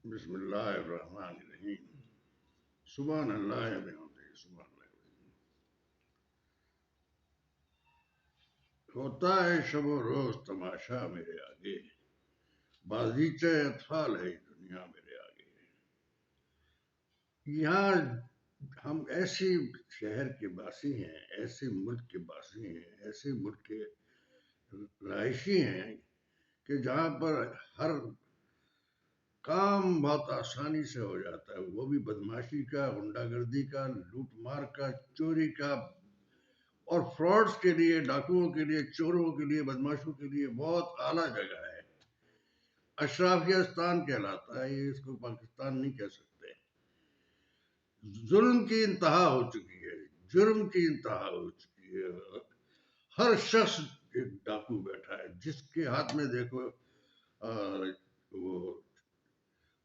بسم اللہ الرحمن الرحیم سبحان اللہ بحمدہ سبحان اللہ ہوتا ہے شب و روز تماشا میرے آگے بازیچہ اطفال ہے دنیا میرے آگے یہاں ہم ایسی شہر کے باسی ہیں، ایسے ملک کے باسی ہیں، ایسے ملک کے رہائشی ہیں کہ جہاں پر ہر کام بہت آسانی سے ہو جاتا ہے، وہ بھی بدماشی کا، غنڈہ گردی کا، لوٹ مار کا، چوری کا، اور فراڈز کے لیے، ڈاکوؤں کے لیے، چوروں کے لیے، بدماشوں کے لیے بہت اعلیٰ جگہ ہے۔ اشرافیستان کہلاتا ہے یہ، اس کو پاکستان نہیں کہہ سکتے۔ ظلم کی انتہا ہو چکی ہے، جرم کی انتہا ہو چکی ہے۔ ہر شخص ایک ڈاکو بیٹھا ہے، جس کے ہاتھ میں دیکھو وہ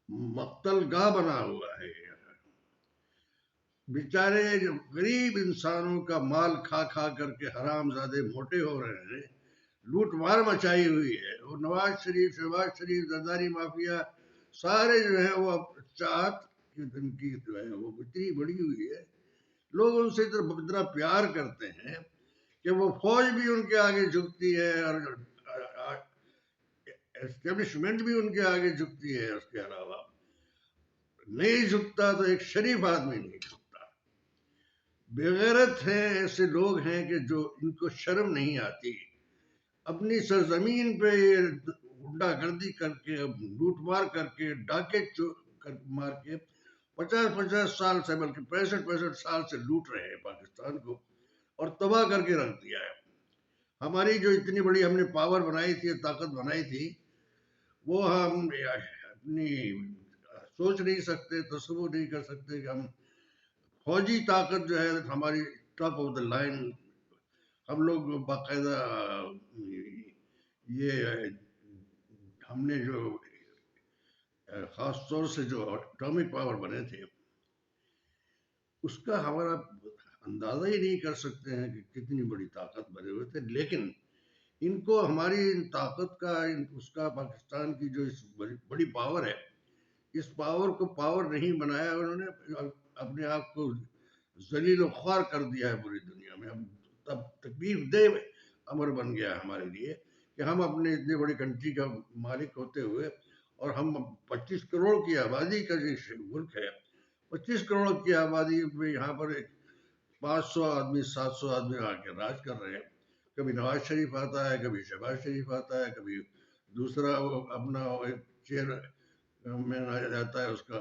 مقتل گاہ بنا ہوا ہے۔ بیچارے غریب انسانوں کا مال کھا کھا کر کے حرام زادے موٹے ہو رہے ہیں، لوٹ مار مچائی ہوئی ہے۔ اور نواز شریف، شہباز شریف، زرداری مافیا سارے جو ہیں وہ چاہت ان کی جو ہے وہ اتنی بڑی ہوئی ہے، لوگ ان سے اتنا پیار کرتے ہیں کہ وہ فوج بھی ان کے آگے جھکتی ہے، اور اسٹیبلشمنٹ بھی ان کے آگے جھکتی ہے۔ اس کے علاوہ نہیں جھکتا تو ایک شریف آدمی نہیں جھکتا۔ بےغیرت ہیں ایسے لوگ ہیں کہ جو ان کو شرم نہیں آتی، اپنی سرزمین پہ یہ غنڈہ گردی کر کے، لوٹ مار کر کے، ڈاکے مار کے 50 سال سے، بلکہ 65 سال سے لوٹ رہے ہیں پاکستان کو، اور تباہ کر کے رکھ دیا ہے۔ ہماری جو اتنی بڑی ہم نے پاور بنائی تھی، طاقت بنائی تھی، وہ ہم اپنی سوچ نہیں سکتے، تصور نہیں کر سکتے کہ ہم فوجی طاقت جو ہے ہماری ٹاپ آف دا لائن، ہم لوگ باقاعدہ یہ ہم نے جو خاص طور سے جو اٹامک پاور بنے تھے، اس کا ہمارا اندازہ ہی نہیں کر سکتے ہیں کہ کتنی بڑی طاقت بنے ہوئے تھے۔ لیکن ان کو ہماری ان طاقت کا، اس کا پاکستان کی جو اس بڑی پاور ہے، اس پاور کو پاور نہیں بنایا، انہوں نے اپنے آپ کو ذلیل و خوار کر دیا ہے پوری دنیا میں۔ تب تکلیف دہ امر بن گیا ہمارے لیے کہ ہم اپنے اتنے بڑی کنٹری کا مالک ہوتے ہوئے، اور ہم 25 کروڑ کی آبادی کا جو ملک ہے، 25 کروڑ کی آبادی میں یہاں پر 500 آدمی، 700 آدمی آ کے راج کر رہے ہیں۔ کبھی نواز شریف آتا ہے، کبھی شہباز شریف آتا ہے، کبھی دوسرا وہ اپنا چیئر مین آ جاتا ہے، اس کا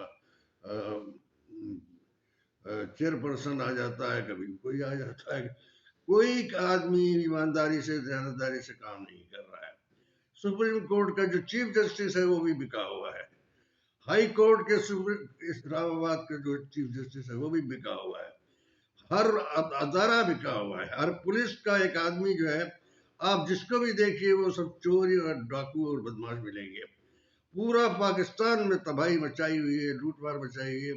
چیئر پرسن آ جاتا ہے، کبھی کوئی آ جاتا ہے۔ کوئی آدمی ایمانداری سے، دیانتداری سے کام نہیں کر رہا ہے۔ سپریم کورٹ کا جو چیف جسٹس ہے وہ بھی بکا ہوا ہے، ہائی کورٹ کے اسلام آباد کا جو چیف جسٹس ہے وہ بھی بکا ہوا ہے، ہر ادارہ بکا ہوا ہے، ہر پولیس کا ایک آدمی جو ہے، آپ جس کو بھی دیکھیے وہ سب چوری اور ڈاکو اور بدماش ملیں گے۔ پورا پاکستان میں تباہی مچائی ہوئی ہے، لوٹ مار مچائی ہوئی ہے۔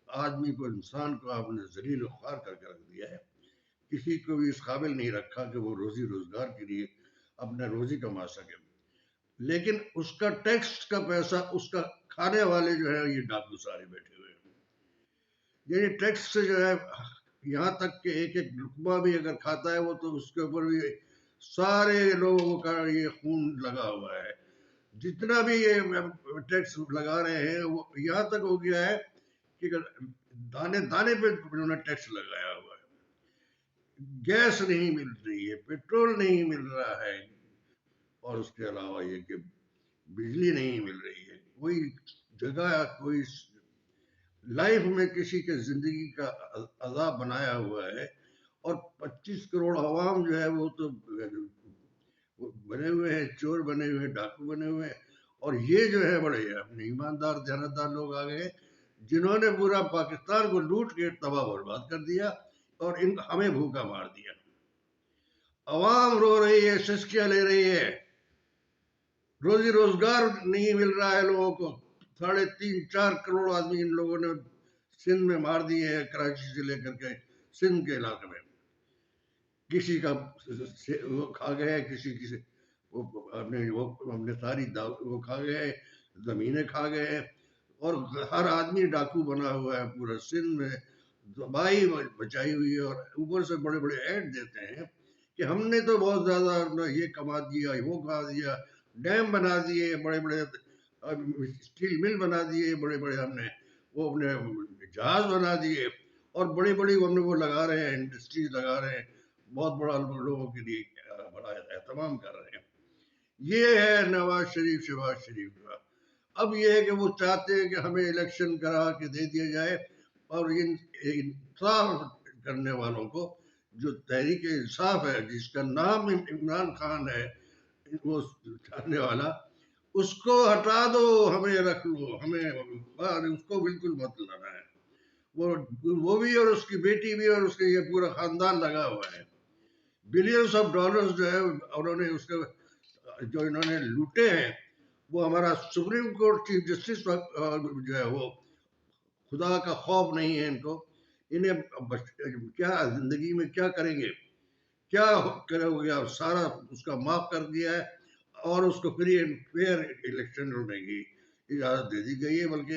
آدمی کو، انسان کو آپ نے ذلیل و خوار کر کے رکھ دیا ہے۔ کسی کو بھی اس قابل نہیں رکھا کہ وہ روزی روزگار کے لیے اپنا روزی کما سکے۔ لیکن اس کا ٹیکس کا پیسہ، اس کا کھانے والے جو ہے یہ ڈاکو سارے بیٹھے ہوئے ہیں۔ یعنی ٹیکس سے جو ہے، یہاں تک کہ ایک ایک لقمہ بھی اگر کھاتا ہے وہ، تو اس کے اوپر بھی سارے لوگوں کا یہ خون لگا ہوا ہے۔ جتنا بھی یہ ٹیکس لگا رہے ہیں، وہ یہاں تک ہو گیا ہے کہ دانے دانے پہ انہوں نے ٹیکس لگایا ہوا ہے۔ گیس نہیں مل رہی ہے، پیٹرول نہیں مل رہا ہے، اور اس کے علاوہ یہ کہ بجلی نہیں مل رہی ہے۔ کوئی جگہ، کوئی لائف میں کسی کے زندگی کا عذاب بنایا ہوا ہے۔ اور 25 کروڑ عوام جو ہے وہ تو بنے ہوئے ہیں، چور بنے ہوئے ہیں، ڈاکو بنے ہوئے ہیں۔ اور یہ جو ہے بڑے اپنے ایماندار، دیانتدار لوگ آ گئے، جنہوں نے پورا پاکستان کو لوٹ کے تباہ برباد کر دیا، اور ہمیں بھوکا مار دیا۔ عوام رو رہی ہے، سسکیاں لے رہی ہے، روزی روزگار نہیں مل رہا ہے لوگوں کو۔ 3.5 4 کروڑ آدمی ان لوگوں نے سندھ میں مار دیے ہیں، کراچی سے لے کر کے سندھ کے علاقے میں۔ کسی کا وہ کھا گئے، کسی اپنے ساری وہ کھا گئے، زمینیں کھا گئے، اور ہر آدمی ڈاکو بنا ہوا ہے پورا سندھ میں، تباہی بچائی ہوئی ہے، اور اوپر سے بڑے بڑے ایڈ دیتے ہیں کہ ہم نے تو بہت زیادہ یہ کما دیا، وہ کما دیا، ڈیم بنا دیے، بڑے بڑے اسٹیل مل بنا دیے، بڑے بڑے ہم نے وہ اپنے جہاز بنا دیے، اور بڑی بڑی ہم نے وہ لگا رہے ہیں، انڈسٹریز لگا رہے ہیں، بہت بڑا لوگوں کے لیے بڑا اہتمام کر رہے ہیں۔ یہ ہے نواز شریف، شہباز شریف کا۔ اب یہ ہے کہ وہ چاہتے ہیں کہ ہمیں الیکشن کرا کے دے دیا جائے، اور انصاف کرنے والوں کو، جو تحریک انصاف ہے جس کا نام عمران خان ہے، وہ چاہنے والا، اس کو ہٹا دو، ہمیں رکھ لو، ہمیں اس کو بالکل مت لانا ہے۔ وہ بھی اور اس کی بیٹی بھی اور اس کے یہ پورا خاندان لگا ہوا ہے، بلینس آف ڈالرز جو ہے انہوں نے اس کے جو انہوں نے لوٹے ہیں، وہ ہمارا سپریم کورٹ چیف جسٹس جو ہے وہ خدا کا خوف نہیں ہے ان کو، انہیں کیا زندگی میں کیا کریں گے، کیا کرو گے آپ، سارا اس کا معاف کر دیا ہے، اور اس کو فری اینڈ فیئر الیکشن ہونے کی اجازت دے دی گئی ہے، بلکہ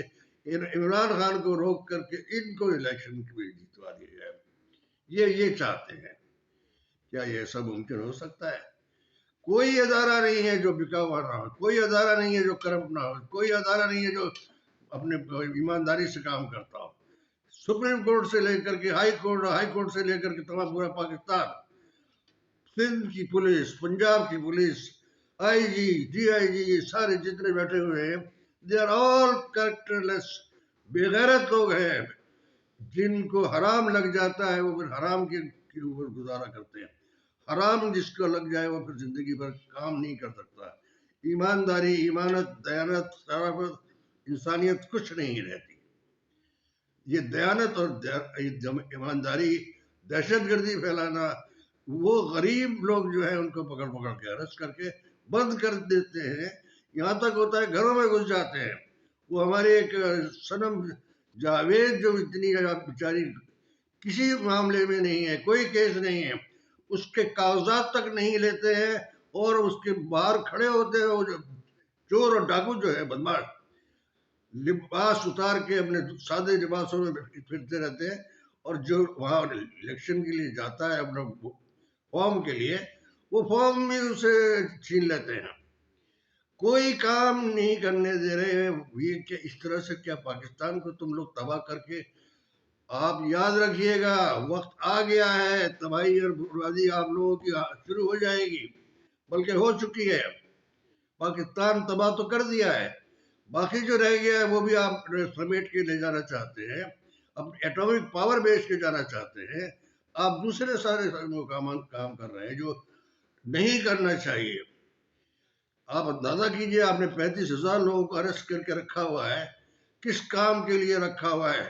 عمران خان کو روک کر کے ان کو الیکشن میں جتوا دیا جائے۔ یہ چاہتے ہیں۔ کیا یہ سب ممکن ہو سکتا ہے؟ کوئی ادارہ نہیں ہے جو بکا ہوا نہ ہو، کوئی ادارہ نہیں ہے جو کرپٹ نہ ہو، کوئی ادارہ نہیں ہے جو اپنے ایمانداری سے کام کرتا ہو۔ سپریم کورٹ سے لے کر کے ہائی کورٹ سے لے کر کے تمام پورا پاکستان، سندھ کی پولیس، پنجاب کی police, I G, D I جی، یہ سارے جتنے بیٹھے ہوئے ہیں، دے آر آل کریکٹر لیس، بے غیرت لوگ ہیں، جن کو حرام لگ جاتا ہے وہ پھر حرام کے اوپر گزارا کرتے ہیں۔ حرام جس کو لگ جائے وہ پھر زندگی بھر کام نہیں کر سکتا۔ ایمانداری، ایمانت، دیانت، شرافت، انسانیت کچھ نہیں رہتی۔ یہ دیانت اور ایمانداری، دہشت گردی پھیلانا، وہ غریب لوگ جو ہیں ان کو پکڑ کے ارسٹ کر کے بند کر دیتے ہیں، یہاں تک ہوتا ہے گھروں میں گھس جاتے ہیں۔ وہ ہمارے ایک صنم جاوید جو اتنی بیچاری کسی معاملے میں نہیں ہے، کوئی کیس نہیں ہے، اس کے کاغذات تک نہیں لیتے ہیں، اور اس کے باہر کھڑے ہوتے ہیں وہ چور اور ڈاکو جو ہے بدماش، لباس اتار کے اپنے سادے لباسوں میں پھرتے رہتے ہیں، اور جو وہاں الیکشن کے لیے جاتا ہے اپنا فارم کے لیے، وہ فارم بھی اسے چھین لیتے ہیں۔ کوئی کام نہیں کرنے دے رہے ہیں۔ یہ کہ اس طرح سے کیا پاکستان کو تم لوگ تباہ کر کے، آپ یاد رکھیے گا وقت آ گیا ہے، تباہی اور بربادی آپ لوگوں کی شروع ہو جائے گی، بلکہ ہو چکی ہے۔ پاکستان تباہ تو کر دیا ہے، باقی جو رہ گیا ہے وہ بھی آپ سمیٹ کے لے جانا چاہتے ہیں، اب ایٹامک پاور بیچ کے جانا چاہتے ہیں، آپ دوسرے سارے کام کر رہے ہیں جو نہیں کرنا چاہیے۔ آپ اندازہ کیجئے، آپ نے 35,000 لوگوں کو ارسٹ کر کے رکھا ہوا ہے، کس کام کے لیے رکھا ہوا ہے؟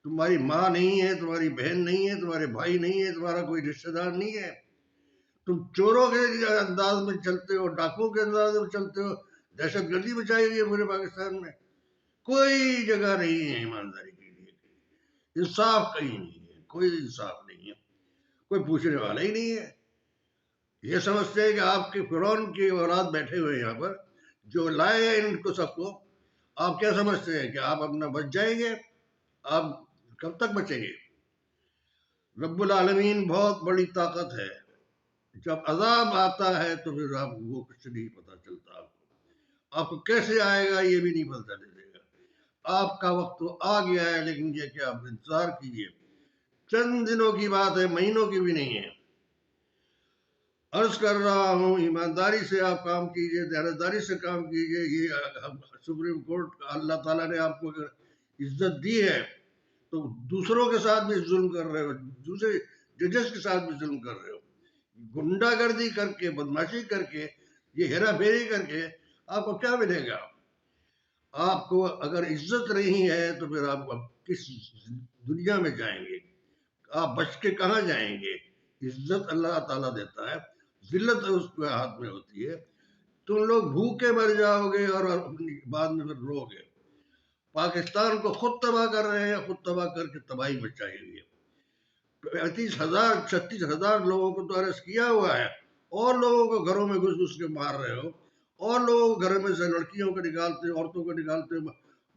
تمہاری ماں نہیں ہے، تمہاری بہن نہیں ہے، تمہارے بھائی نہیں ہے، تمہارا کوئی رشتہ دار نہیں ہے، تم چوروں کے انداز میں چلتے ہو، ڈاکوؤں کے انداز میں چلتے ہو، دہشت گردی مچائی ہوئی ہے پورے پاکستان میں، کوئی جگہ نہیں ہے ایمانداری کے لیے، انصاف کہیں نہیں ہے، کوئی انصاف نہیں ہے، کوئی پوچھنے والا ہی نہیں ہے۔ یہ سمجھتے ہیں کہ آپ کے فرعون کی اولاد بیٹھے ہوئے ہیں یہاں پر، جو لائے ہیں ان کو سب کو، آپ کیا سمجھتے ہیں کہ آپ اپنا بچ جائیں گے؟ آپ کب تک بچیں گے؟ رب العالمین بہت بڑی طاقت ہے، جب عذاب آتا ہے تو پھر آپ وہ کچھ نہیں پتا چلتا، آپ کو کیسے آئے گا یہ بھی نہیں پتا چلے گا۔ آپ کا وقت تو آ گیا ہے، لیکن یہ کہ آپ انتظار کیجئے، چند دنوں کی بات ہے، مہینوں کی بھی نہیں ہے۔ عرض کر رہا ہوں، ایمانداری سے آپ کام کیجئے، دیانتداری سے کام کیجئے۔ یہ سپریم کورٹ اللہ تعالیٰ نے آپ کو اگر عزت دی ہے تو دوسروں کے ساتھ بھی ظلم کر رہے ہو، دوسرے ججز کے ساتھ بھی ظلم کر رہے ہو، گنڈا گردی کر کے، بدماشی کر کے، یہ ہیرا پھیری کر کے آپ کو کیا ملے گا؟ آپ کو اگر عزت نہیں ہے تو پھر آپ کس دنیا میں جائیں گے؟ آپ بچ کے کہاں جائیں گے؟ عزت اللہ تعالیٰ دیتا ہے، ذلت اس کے ہاتھ میں ہوتی ہے۔ تم لوگ بھوکے مر جاؤ گے اور بعد میں پھر رو گے۔ پاکستان کو خود تباہ کر رہے ہیں، خود تباہ کر کے تباہی مچائی ہوئی ہے۔ 36,000 لوگوں کو تو ارسٹ کیا ہوا ہے، اور لوگوں کو گھروں میں گھس کے مار رہے ہو، اور لوگوں کو گھر میں سے لڑکیوں کو نکالتے، عورتوں کو نکالتے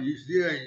CIG